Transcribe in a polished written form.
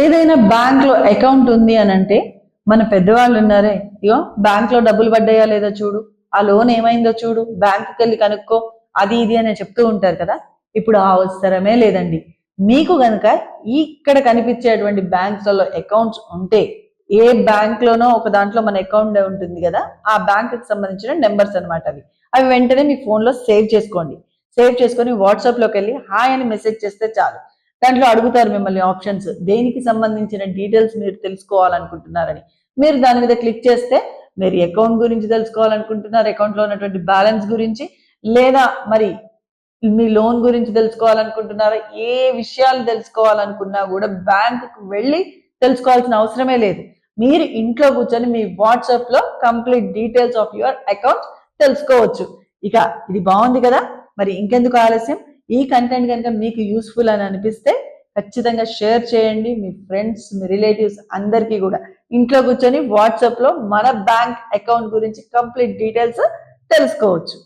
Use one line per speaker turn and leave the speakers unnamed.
ఏదైనా బ్యాంక్ లో అకౌంట్ ఉంది అని అంటే మన పెద్దవాళ్ళు ఉన్నారే, ఇగో బ్యాంక్ లో డబ్బులు పడ్డాయా లేదా చూడు, ఆ లోన్ ఏమైందో చూడు, బ్యాంకుకి వెళ్ళి కనుక్కో, అది ఇది అని చెప్తూ ఉంటారు కదా. ఇప్పుడు ఆ అవసరమే లేదండి. మీకు గనక ఇక్కడ కనిపించేటువంటి బ్యాంక్స్లలో అకౌంట్స్ ఉంటే, ఏ బ్యాంక్ లోనో ఒక దాంట్లో మన అకౌంట్ ఉంటుంది కదా, ఆ బ్యాంక్ కి సంబంధించిన నెంబర్స్ అనమాట అవి. అవి వెంటనే మీ ఫోన్ లో సేవ్ చేసుకోండి. సేవ్ చేసుకొని వాట్సాప్ లోకి వెళ్ళి హాయ్ అని మెసేజ్ చేస్తే చాలు. దాంట్లో అడుగుతారు మిమ్మల్ని ఆప్షన్స్, దేనికి సంబంధించిన డీటెయిల్స్ మీరు తెలుసుకోవాలనుకుంటున్నారని. మీరు దాని మీద క్లిక్ చేస్తే మీరు అకౌంట్ గురించి తెలుసుకోవాలనుకుంటున్నారు, అకౌంట్ లో ఉన్నటువంటి బ్యాలెన్స్ గురించి, లేదా మరి మీ లోన్ గురించి తెలుసుకోవాలనుకుంటున్నారా, ఏ విషయాలు తెలుసుకోవాలనుకున్నా కూడా బ్యాంకుకు వెళ్ళి తెలుసుకోవాల్సిన అవసరమే లేదు. మీరు ఇంట్లో కూర్చొని మీ వాట్సాప్ లో complete details of your account తెలుసుకోవచ్చు. ఇక ఇది బాగుంది కదా, మరి ఇంకెందుకు ఆలస్యం? ఈ కంటెంట్ కనుక మీకు యూస్ఫుల్ అని అనిపిస్తే ఖచ్చితంగా షేర్ చేయండి మీ ఫ్రెండ్స్, మీ రిలేటివ్స్ అందరికీ కూడా. ఇంట్లో కూర్చొని వాట్సాప్ లో మన బ్యాంక్ అకౌంట్ గురించి కంప్లీట్ డీటెయిల్స్ తెలుసుకోవచ్చు.